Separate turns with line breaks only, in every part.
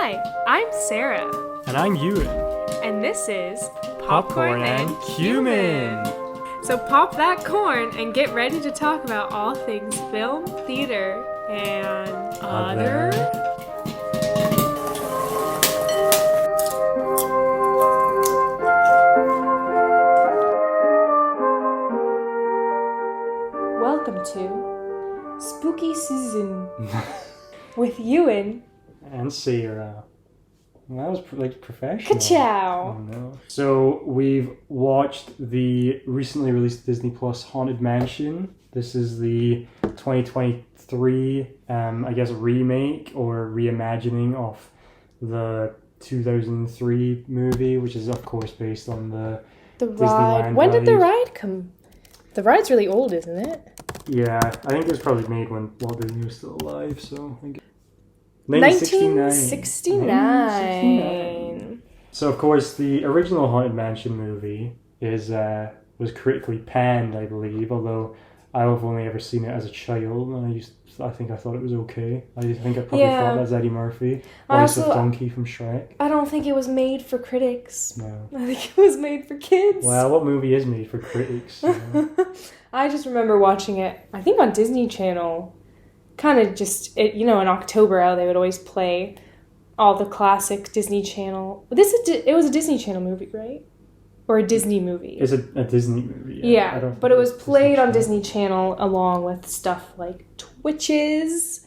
Hi, I'm Sarah.
And I'm Ewan.
And this is
Popcorn and Cumin.
So pop that corn and get ready to talk about all things film, theater, and other. Welcome to Spooky Season with Ewan
And Sarah. Well, that was professional.
Ka-chow.
Oh no. So we've watched the recently released Disney Plus Haunted Mansion. This is the 2023, I guess, remake or reimagining of the 2003 movie, which is of course based on the
ride.
Disneyland
When did the
ride.
ride come? The ride's really old, isn't it?
Yeah, I think it was probably made when Walt Disney was still alive, so I think 1969. So of course the original Haunted Mansion movie was critically panned, I believe, although I've only ever seen it as a child, and I think I thought it was okay. I think I probably thought that's Eddie Murphy. Also Donkey from Shrek.
I don't think it was made for critics.
No.
I think it was made for kids.
Well, what movie is made for critics?
I just remember watching it, I think on Disney Channel, kind of just, in October how they would always play all the classic Disney Channel. It was a Disney Channel movie, right? Or a Disney movie.
It's a Disney movie.
Yeah, but it was played on Disney Channel along with stuff like Twitches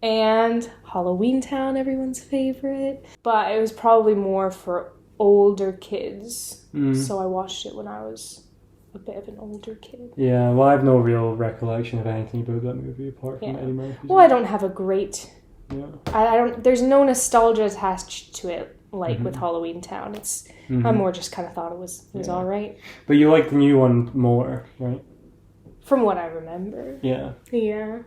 and Halloween Town, everyone's favorite. But it was probably more for older kids. So I watched it when I was a bit of an older kid.
Yeah, well, I have no real recollection of anything about that movie apart from Eddie Murphy.
Well, I don't have a great...
Yeah.
I don't. There's no nostalgia attached to it like with Halloween Town. It's I more just kind of thought it was all right.
But you like the new one more, right?
From what I remember.
Yeah.
Yeah.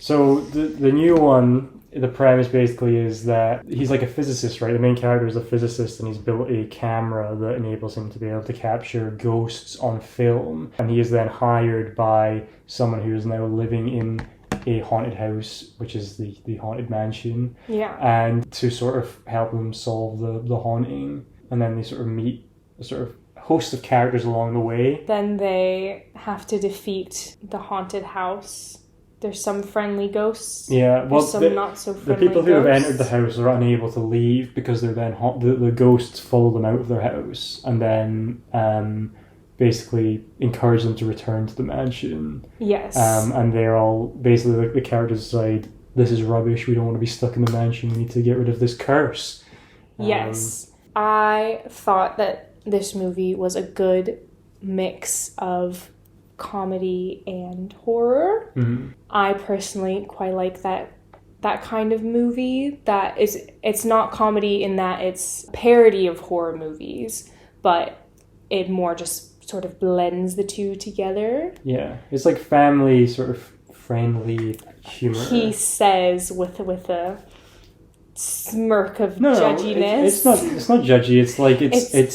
So the new one, the premise basically is that he's like a physicist, right? The main character is a physicist, and he's built a camera that enables him to be able to capture ghosts on film. And he is then hired by someone who is now living in a haunted house, which is the Haunted Mansion.
Yeah.
And to sort of help them solve the haunting. And then they sort of meet a sort of host of characters along the way.
Then they have to defeat the haunted house. There's some friendly ghosts.
Yeah, well,
there's some not so friendly
the people who have
ghosts.
entered the house are unable to leave because they're then the ghosts follow them out of their house and then basically encourage them to return to the mansion.
Yes.
And they're all basically the characters decide, this is rubbish. We don't want to be stuck in the mansion. We need to get rid of this curse.
Yes. I thought that this movie was a good mix of comedy and horror. I personally quite like that kind of movie. It's not comedy in that it's parody of horror movies, but it more just sort of blends the two together.
Yeah, it's like family sort of friendly humor.
He says with a smirk of judginess.
It's not judgy. It's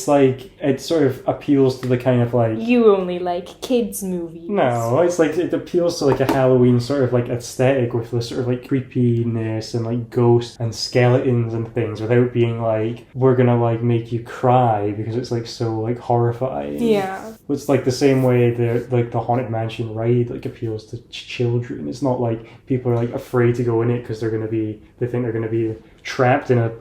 like it sort of appeals to the kind of like,
you only like kids movies.
No, it's like it appeals to like a Halloween sort of like aesthetic with the sort of like creepiness and like ghosts and skeletons and things without being like, we're gonna like make you cry because it's like so like horrifying.
Yeah.
It's like the same way the Haunted Mansion ride like appeals to children. It's not like people are like afraid to go in it because they think they're gonna be trapped in a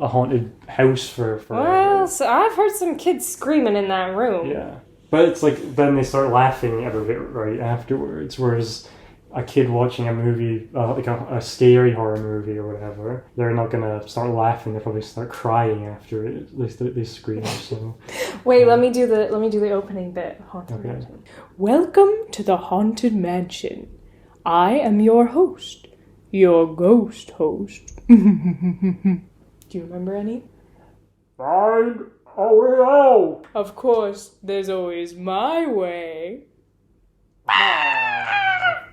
haunted house for
Well, so I've heard some kids screaming in that room.
Yeah, but it's like then they start laughing out of it right afterwards, whereas a kid watching a movie like a scary horror movie or whatever, they're not gonna start laughing. They'll probably start crying after it. At least they scream. So
wait, let me do the opening bit of Haunted Mansion. Welcome to the Haunted Mansion. I am your host, your ghost host. Do you remember any?
Find a way out.
Of course, there's always my way.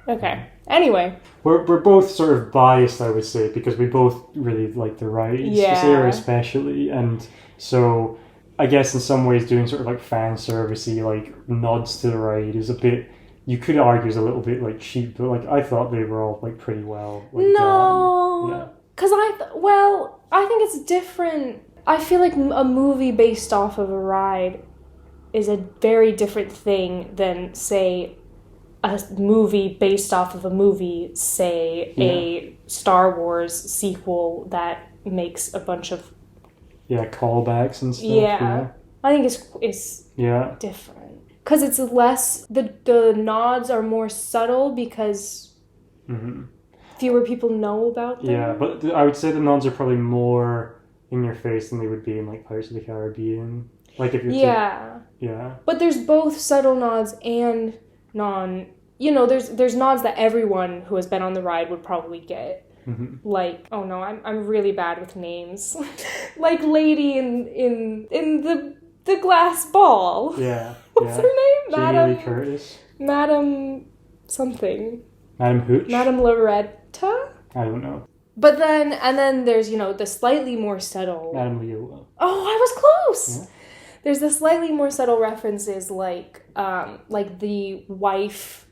Okay. Anyway.
We're both sort of biased, I would say, because we both really like the rides.
Yeah.
Sarah especially, and so I guess in some ways doing sort of like fan servicey like nods to the ride is a bit, you could argue, is a little bit like cheap, but like I thought they were all like pretty well done. Yeah.
Because I think it's different. I feel like a movie based off of a ride is a very different thing than, say, a movie based off of a movie, say, a Star Wars sequel that makes a bunch of...
callbacks and stuff.
Yeah. I think it's different. Because it's less... The nods are more subtle because fewer people know about them.
Yeah, but I would say the nods are probably more in your face than they would be in, like, Pirates of the Caribbean. Like, if you're... Yeah. But
there's both subtle nods and there's nods that everyone who has been on the ride would probably get. Mm-hmm. Like, oh no, I'm really bad with names. Like Lady in the glass ball.
Yeah.
What's her name?
Jamie Lee Curtis.
Madam something.
Madam Hooch?
Madam Loretta?
I don't know.
But then there's, the slightly more subtle...
Madam Leola.
Oh, I was close!
Yeah.
There's the slightly more subtle references like the wife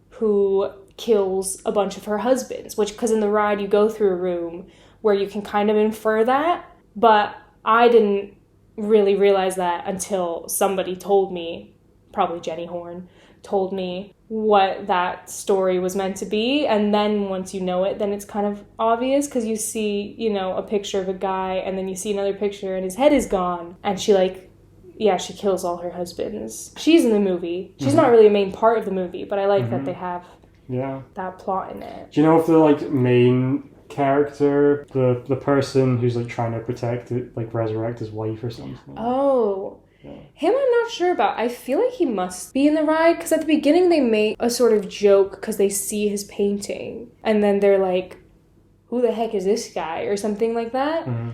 who kills a bunch of her husbands, because in the ride you go through a room where you can kind of infer that, but I didn't really realize that until somebody told me, probably Jenny Horn, told me what that story was meant to be, and then once you know it, then it's kind of obvious, because you see, a picture of a guy, and then you see another picture and his head is gone, and she she kills all her husbands. She's in the movie. She's not really a main part of the movie, but I like that they have that plot in it.
Do you know if the main character, the person who's trying to protect it, resurrect his wife or something?
Oh. Yeah. Him I'm not sure about. I feel like he must be in the ride, because at the beginning they make a sort of joke because they see his painting and then they're like, who the heck is this guy, or something like that. And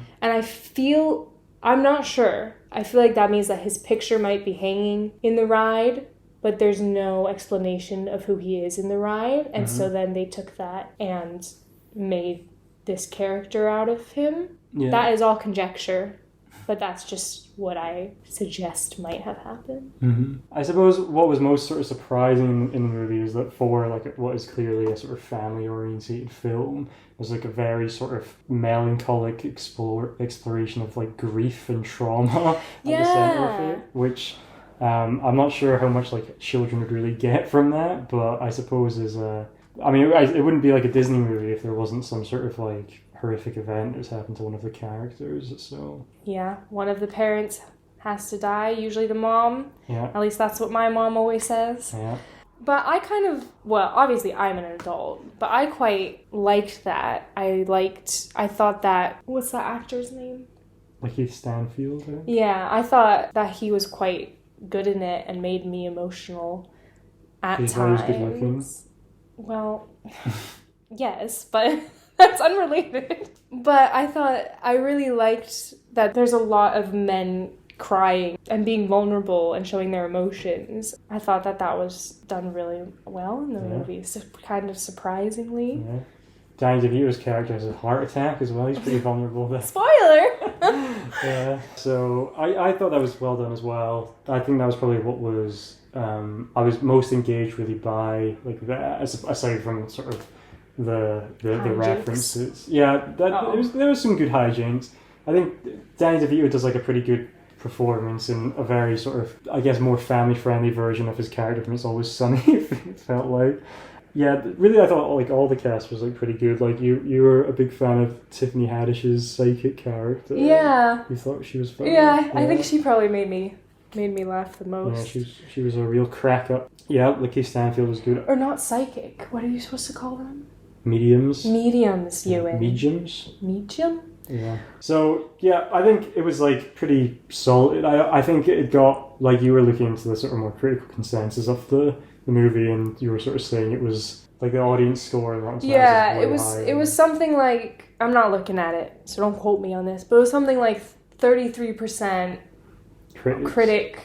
I'm not sure. I feel like that means that his picture might be hanging in the ride, but there's no explanation of who he is in the ride. And so then they took that and made this character out of him. Yeah. That is all conjecture, but that's just what I suggest might have happened.
Mm-hmm. I suppose what was most sort of surprising in the movie is that for what is clearly a sort of family-oriented film, was a very sort of melancholic exploration of grief and trauma at the center of it, which I'm not sure how much children would really get from that, but I suppose it wouldn't be like a Disney movie if there wasn't some sort of horrific event that's happened to one of the characters. So
yeah, one of the parents has to die, usually the mom.
Yeah.
At least that's what my mom always says.
Yeah.
But I obviously I'm an adult, but I quite liked that. I thought that, what's that actor's name?
Lakeith Stanfield? Right?
Yeah, I thought that he was quite good in it and made me emotional at times. He's always good looking. Well, yes, but that's unrelated. But I really liked that there's a lot of men crying and being vulnerable and showing their emotions. I thought that was done really well in the movie, so kind of surprisingly.
Yeah. Danny DeVito's character has a heart attack as well. He's pretty vulnerable there.
Spoiler!
Yeah. So I thought that was well done as well. I think that was probably what was I was most engaged really by aside from sort of the references. Yeah, there was some good hijinks. I think Danny DeVito does a pretty good performance in a very sort of, I guess, more family-friendly version of his character from It's Always Sunny, it felt like. Yeah, really, I thought all the cast was pretty good. You were a big fan of Tiffany Haddish's psychic character.
Yeah.
You thought she was funny.
Yeah, I think she probably made me laugh the most.
Yeah, she was a real crack up. Yeah, Lakeith Stanfield was good.
Or not psychic. What are you supposed to call them?
Mediums.
Mediums, Ewan.
Mediums.
Medium?
Yeah. So, yeah, I think it was, pretty solid. I think it got, you were looking into the sort of more critical consensus of the movie, and you were sort of saying it was, the audience score.
Yeah, it was something I'm not looking at it, so don't quote me on this, but it was something 33% critic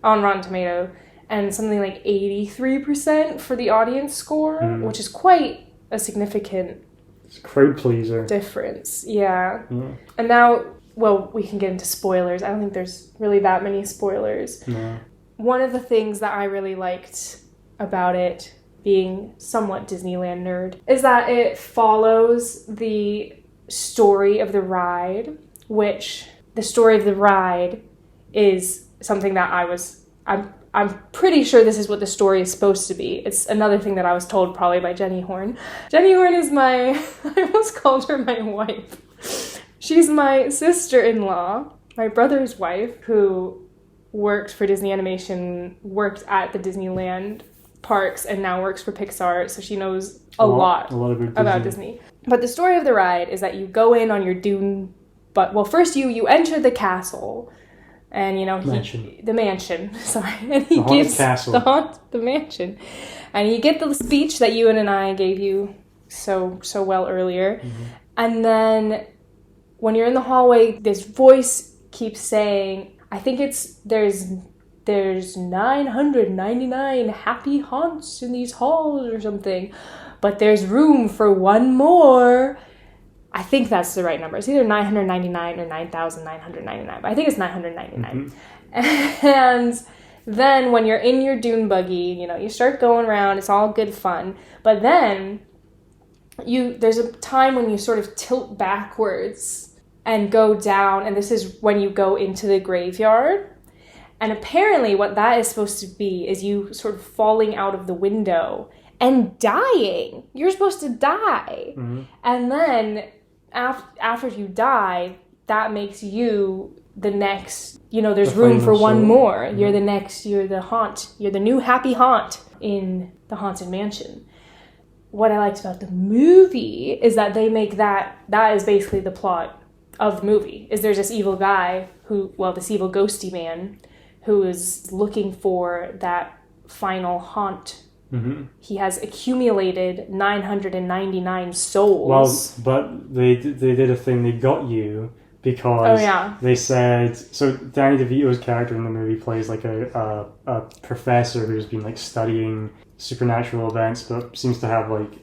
on Rotten Tomato, and something 83% for the audience score, which is quite a significant...
It's a crowd pleaser.
Difference, yeah. And now, we can get into spoilers. I don't think there's really that many spoilers.
No.
One of the things that I really liked about it being somewhat Disneyland nerd, is that it follows the story of the ride, which the story of the ride is something that I'm pretty sure this is what the story is supposed to be. It's another thing that I was told probably by Jenny Horn. Jenny Horn is I almost called her my wife. She's my sister-in-law, my brother's wife, who worked for Disney Animation, worked at the Disneyland parks, and now works for Pixar, so she knows a lot about Disney. But the story of the ride is that you go in on your dune, first you enter the castle, and the mansion, sorry, and he gives the mansion, and you get the speech that Ewan and I gave you so well earlier, and then when you're in the hallway, this voice keeps saying, I think there's 999 happy haunts in these halls or something, but there's room for one more. I think that's the right number. It's either 999 or 9,999, but I think it's 999. And then when you're in your dune buggy, you start going around, it's all good fun, but then there's a time when you sort of tilt backwards and go down, and this is when you go into the graveyard. And apparently what that is supposed to be is you sort of falling out of the window and dying. You're supposed to die. And then after you die, that makes you the next, there's room for one more. You're the haunt. You're the new happy haunt in the Haunted Mansion. What I liked about the movie is that they make that is basically the plot of the movie, is there's this evil guy this evil ghosty man who is looking for that final haunt. He has accumulated 999 souls. Well,
but they did a thing, they got you, because they said, so Danny DeVito's character in the movie plays like a professor who's been like studying supernatural events, but seems to have like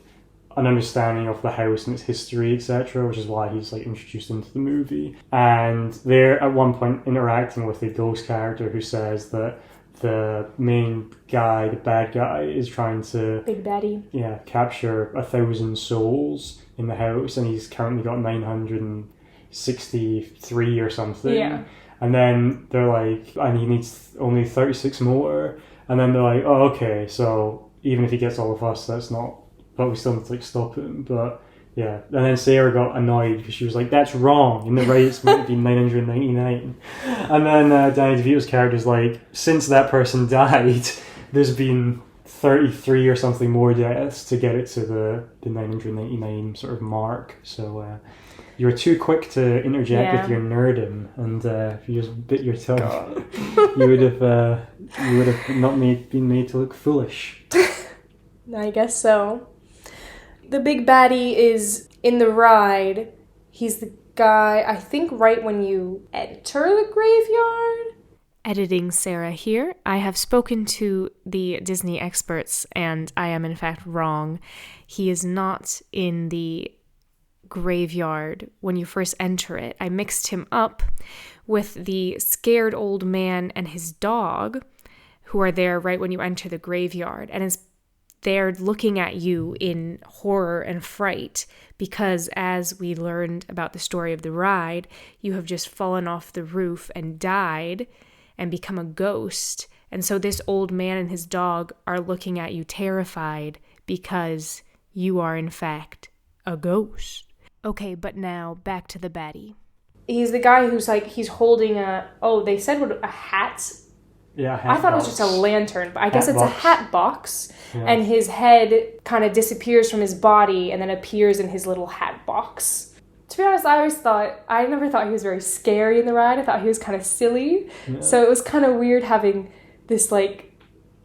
an understanding of the house and its history, etc., which is why he's like introduced into the movie. And they're at one point interacting with a ghost character who says that the main guy, the bad guy, is trying to
big baddie,
capture 1,000 souls in the house, and he's currently got 963 or something. And then they're like, and he needs only 36 more, and then they're like, oh, okay, so even if he gets all of us, that's not, but we still need to like stop him. But yeah, and then Sarah got annoyed because she was like, that's wrong, in the right it's meant to be 999. And then Danny DeVito's character's like, since that person died, there's been 33 or something more deaths to get it to the 999 sort of mark. So you were too quick to interject with your nerdom, and if you just bit your tongue, you would have not been made to look foolish.
I guess so. The big baddie is in the ride. He's the guy, I think, right when you enter the graveyard.
Editing Sarah here. I have spoken to the Disney experts, and I am in fact wrong. He is not in the graveyard when you first enter it. I mixed him up with the scared old man and his dog, who are there right when you enter the graveyard, and they're looking at you in horror and fright because, as we learned about the story of the ride, you have just fallen off the roof and died and become a ghost. And so this old man and his dog are looking at you terrified because you are in fact a ghost. Okay, but now back to the baddie.
He's the guy who's like, he's holding they said a hat.
Yeah,
I thought it was just a lantern, but I guess it's a hat box, and his head kind of disappears from his body and then appears in his little hat box. To be honest, I never thought he was very scary in the ride. I thought he was kind of silly, so it was kind of weird having this like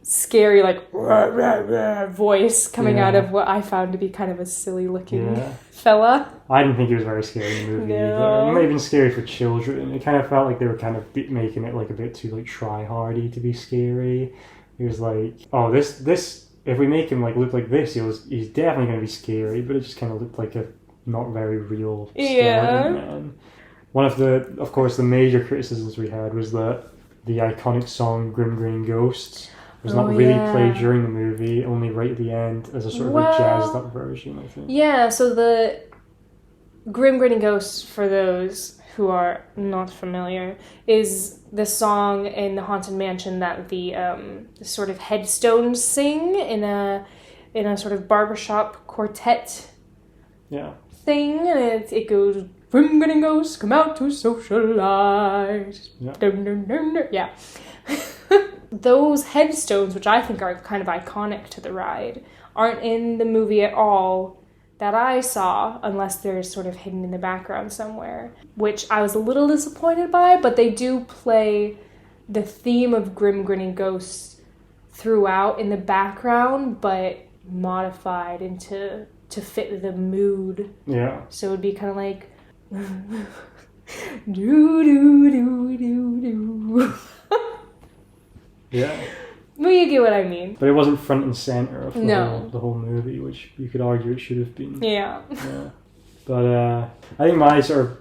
scary like rah, rah, rah, voice coming out of what I found to be kind of a silly looking fella.
I didn't think he was very scary in the movie either. He might have been scary for children. It kind of felt like they were kind of making it like a bit too like try-hardy to be scary. He was like, oh, this if we make him like look like this, he's definitely going to be scary, but it just kind of looked like a not very real skeleton man. One of the major criticisms we had was that the iconic song Grim Green Ghosts was not really played during the movie, only right at the end as a sort of a jazzed up version, I think.
Yeah, so the Grimminning Ghosts, for those who are not familiar, is the song in the Haunted Mansion that the sort of headstones sing in a sort of barbershop quartet thing, and it goes, Grimminning Ghosts come out to socialize. Yeah. Dun, dun, dun, dun. Yeah. Those headstones, which I think are kind of iconic to the ride, aren't in the movie at all that I saw, unless they're sort of hidden in the background somewhere, which I was a little disappointed by, but they do play the theme of Grimminning Ghosts throughout in the background, but modified to fit the mood. Yeah. So it would be kind of like do do do do do.
Yeah.
Well, you get what I mean.
But it wasn't front and center of the whole movie, which you could argue it should have been.
Yeah.
But I think my sort of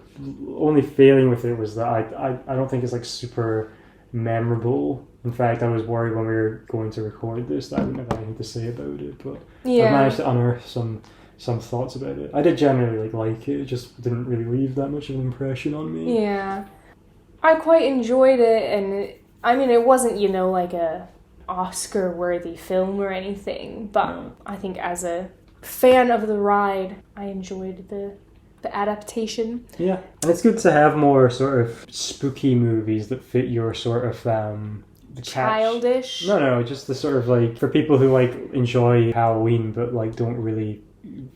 only failing with it was that I don't think it's like super memorable. In fact, I was worried when we were going to record this that I didn't have anything to say about it, but I managed to unearth some thoughts about it. I did generally like it, it just didn't really leave that much of an impression on me.
Yeah. I quite enjoyed it, and it wasn't, like a Oscar-worthy film or anything, but I think as a fan of the ride, I enjoyed the adaptation.
Yeah, and it's good to have more sort of spooky movies that fit your sort of
childish.
No, just the sort of like for people who like enjoy Halloween but like don't really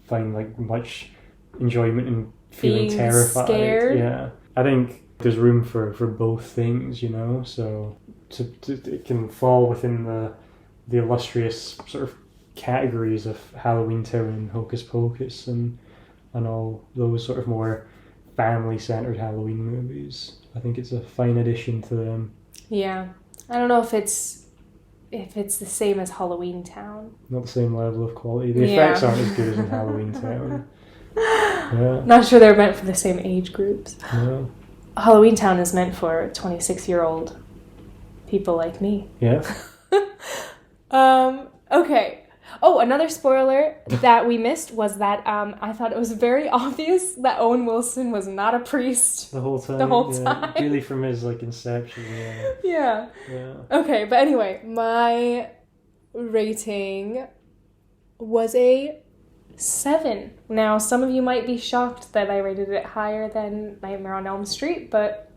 find like much enjoyment in feeling terrified.
Scared.
Yeah, I think there's room for both things, so it can fall within the illustrious sort of categories of Halloween Town and Hocus Pocus and all those sort of more family-centered Halloween movies. I think it's a fine addition to them.
Yeah. I don't know if it's the same as Halloween Town.
Not the same level of quality. The effects aren't as good as in Halloween Town. Yeah.
Not sure they're meant for the same age groups.
No.
Halloween Town is meant for 26-year-old people like me.
Yeah.
Okay. Oh, another spoiler that we missed was that I thought it was very obvious that Owen Wilson was not a priest
the whole time. Really from his like inception.
Yeah. Okay, but anyway, my rating was a 7. Now, some of you might be shocked that I rated it higher than Nightmare on Elm Street, but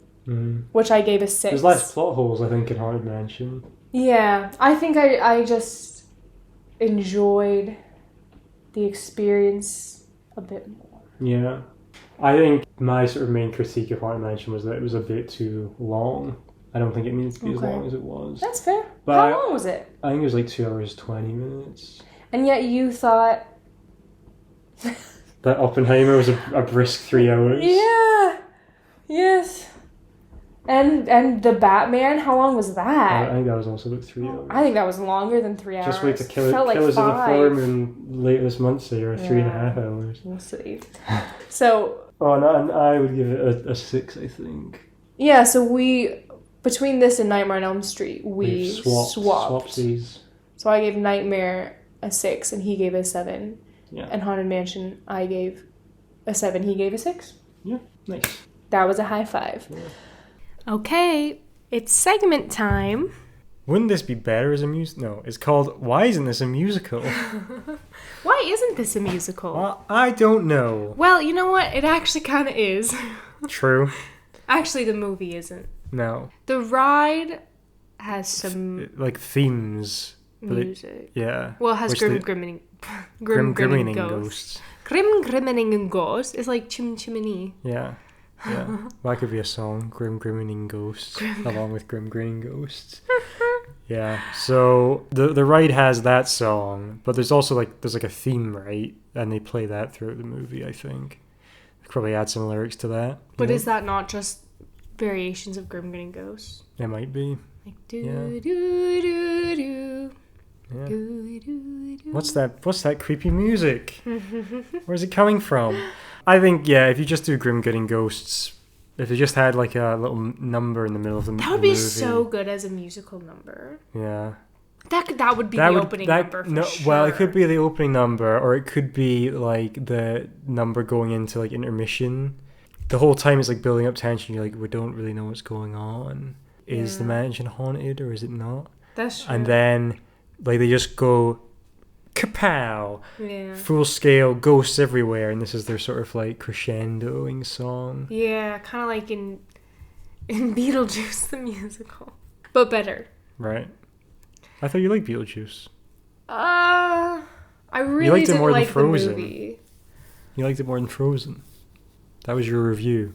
which I gave a 6.
There's less plot holes, I think, in Haunted Mansion.
Yeah, I think I just enjoyed the experience a bit more.
Yeah. I think my sort of main critique of Haunted Mansion was that it was a bit too long. I don't think it needed to be as long as it was.
That's fair. But how long was it?
I think it was like 2 hours 20 minutes.
And yet you thought
that Oppenheimer was a brisk 3 hours.
Yeah. Yes. And the Batman, how long was that?
I think that was also about 3 hours.
I think that was longer than 3 hours.
Just wait to kill us in the Flower Moon later this month, say, or 3.5 hours.
We'll see. So...
and I would give it a 6, I think.
Yeah, so between this and Nightmare on Elm Street, we swapped.
These.
So I gave Nightmare a 6, and he gave a 7.
Yeah.
And Haunted Mansion, I gave a 7, he gave a 6.
Yeah, nice.
That was a high 5.
Yeah.
Okay, it's segment time.
Wouldn't this be better as a musical? No, it's called Why Isn't This a Musical?
Why isn't this a musical?
Well, I don't know.
Well, you know what? It actually kind of is.
True.
Actually, the movie isn't.
No.
The ride has some...
like themes.
Music.
Well,
it has Grimminning
Ghosts.
Grimminning Ghosts is like Chimney.
Yeah. That could be a song, Grimminning Ghosts, along with Grimminning Ghosts. Yeah, so the ride has that song, but there's also there's a theme, right? And they play that throughout the movie, I think. They probably add some lyrics to that.
But is that not just variations of Grimminning Ghosts?
It might be.
Like do do do do.
Yeah.
Do, do, do.
What's that creepy music? Where's it coming from? I think, if you just do Grimminning Ghosts, if you just had like a little number in the middle of the movie.
That would be so good as a musical number.
Yeah.
That would be the opening number for sure.
Well, it could be the opening number, or it could be like the number going into like intermission. The whole time it's like building up tension. You're like, we don't really know what's going on. Is the mansion haunted or is it not?
That's true.
And then like they just go kapow, full scale, ghosts everywhere, and this is their sort of like crescendoing song.
Yeah, kind of like in Beetlejuice the musical, but better.
Right. I thought you liked Beetlejuice.
I really didn't like the movie.
You liked it more than Frozen. That was your review.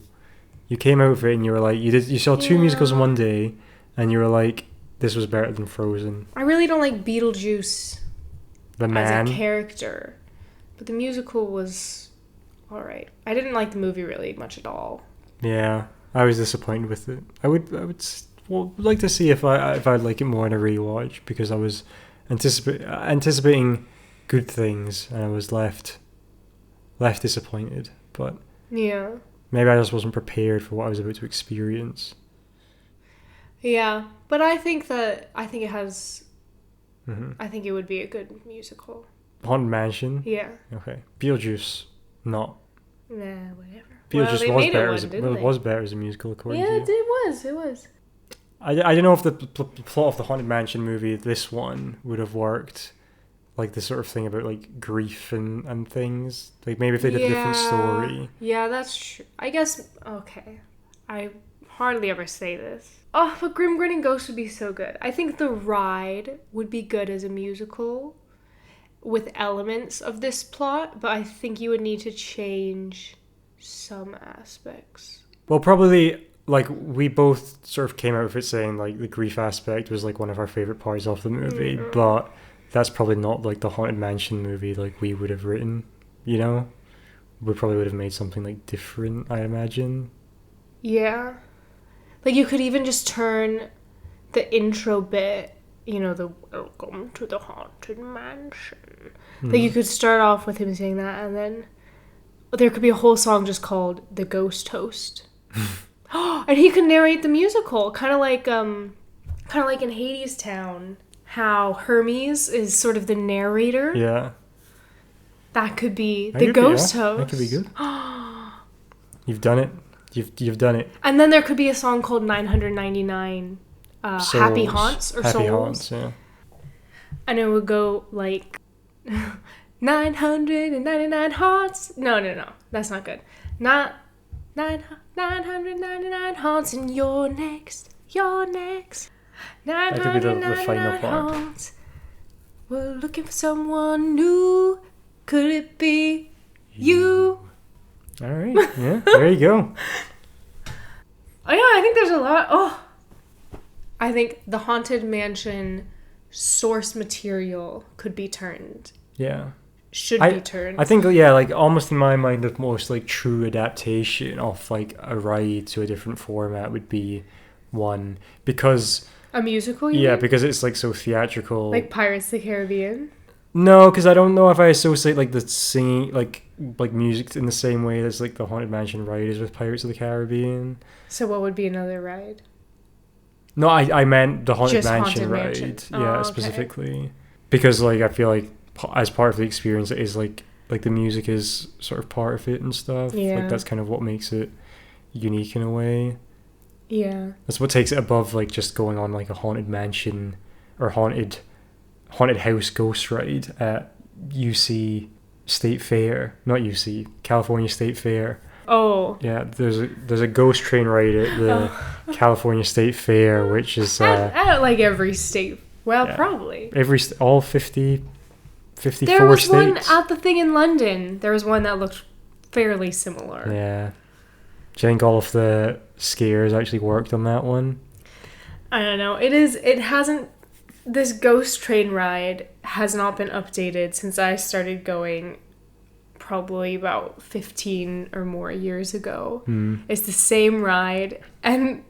You came out of it and you were like, you saw two musicals in one day, and you were like, this was better than Frozen.
I really don't like Beetlejuice
as
a character, but the musical was all right. I didn't like the movie really much at all.
Yeah, I was disappointed with it. I would like to see if I'd like it more in a rewatch, because I was anticipating good things and I was left disappointed. But
yeah,
maybe I just wasn't prepared for what I was about to experience.
Yeah, but I think it has. I think it would be a good musical.
Haunted Mansion.
Yeah.
Okay. Beetlejuice, not.
Nah, whatever.
Beetlejuice was better as a musical, according to you.
Yeah, it was.
I don't know if the plot of the Haunted Mansion movie, this one, would have worked. Like the sort of thing about like grief and things. Like maybe if they did a different story.
Yeah, that's true. I guess, okay. I hardly ever say this. Oh, but Grimminning Ghost would be so good. I think the ride would be good as a musical with elements of this plot, but I think you would need to change some aspects.
Well, probably, like, we both sort of came out of it saying, like, the grief aspect was, like, one of our favourite parts of the movie, but that's probably not, like, the Haunted Mansion movie, like, we would have written, you know? We probably would have made something, like, different, I imagine.
Yeah. Like, you could even just turn the intro bit, you know, the welcome to the Haunted Mansion. Like, you could start off with him saying that, and then there could be a whole song just called The Ghost Host. And he could narrate the musical, kind of like in Hades Town, how Hermes is sort of the narrator.
Yeah.
That could be the Ghost Host.
That could be good. You've done it. You've done it.
And then there could be a song called 999 Happy Haunts or
Happy
Souls.
Haunts, yeah.
And it would go like 999 haunts. No. That's not good. Not 999 haunts and you're next. 999
could be the final part.
haunts. We're looking for someone new. Could it be you?
All right. Yeah, there you go.
Oh, yeah, I think there's a lot. Oh, I think the Haunted Mansion source material could be turned.
Yeah.
Should be turned.
I think, yeah, like, almost in my mind, the most, like, true adaptation of, like, a ride to a different format would be one. Because...
A musical,
yeah, because it's, like, so theatrical.
Like Pirates of the Caribbean?
No, because I don't know if I associate, like, the singing, like music in the same way as, like, the Haunted Mansion ride is with Pirates of the Caribbean.
So what would be another ride?
No, I meant the Haunted Mansion
Haunted
ride.
Mansion.
Yeah,
okay.
Specifically. Because, like, I feel like as part of the experience, it is, like the music is sort of part of it and stuff.
Yeah.
Like, that's kind of what makes it unique in a way.
Yeah.
That's what takes it above, like, just going on, like, a Haunted Mansion or haunted house ghost ride at UC State Fair. Not UC, California State Fair.
Oh.
Yeah, there's a ghost train ride at the California State Fair, which is...
at like every state. Well, yeah. Probably.
All 54 states.
There was one at the thing in London. There was one that looked fairly similar.
Yeah. Do you think all of the scares actually worked on that one?
I don't know. This ghost train ride has not been updated since I started going probably about 15 or more years ago. It's the same ride, and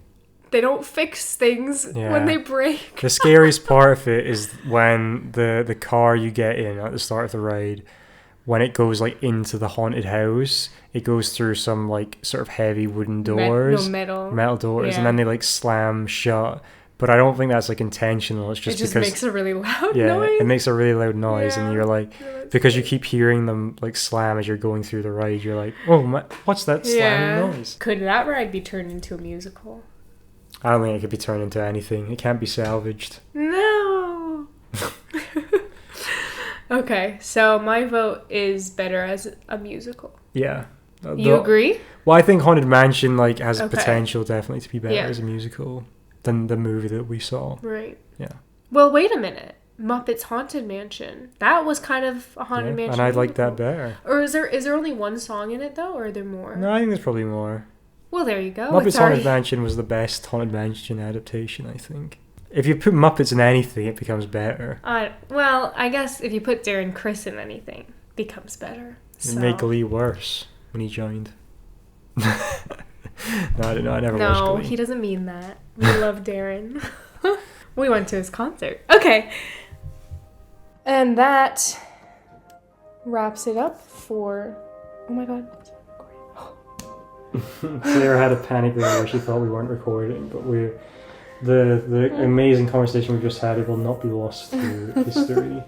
they don't fix things when they break.
The scariest part of it is when the car you get in at the start of the ride, when it goes, like, into the haunted house, it goes through some, like, sort of heavy wooden doors.
metal
doors, and then they, like, slam shut. But I don't think that's like intentional. It's just
it just
because
makes a really loud
yeah,
noise.
it makes a really loud noise, and
Yeah.
you're like, because you keep hearing them like slam as you're going through the ride. You're like, oh, what's that slamming noise?
Could that ride be turned into a musical?
I don't think it could be turned into anything. It can't be salvaged.
No. Okay, so my vote is better as a musical.
Yeah.
You agree?
Well, I think Haunted Mansion like has
Okay.
potential definitely to be better
Yeah.
as a musical than the movie that we saw.
Right.
Yeah.
Well, wait a minute. Muppets Haunted Mansion. That was kind of a Haunted
Yeah,
Mansion.
and I like that
musical.
better.
Or is there only one song in it though, or are there more?
No, I think there's probably more.
Well, there you go.
Muppets
It's
Haunted
already-
Mansion was the best Haunted Mansion adaptation, I think. If you put Muppets in anything, it becomes better.
Well, I guess if you put Darren Criss in anything, it becomes better.
It'd make Glee worse when he joined. No, I don't know. I never watched
No,
Glee.
he doesn't mean that. We love Darren. We went to his concert. Okay. And that wraps it up for... Oh my god.
Sarah had a panic there where she thought we weren't recording, but the amazing conversation we just had, it will not be lost to history.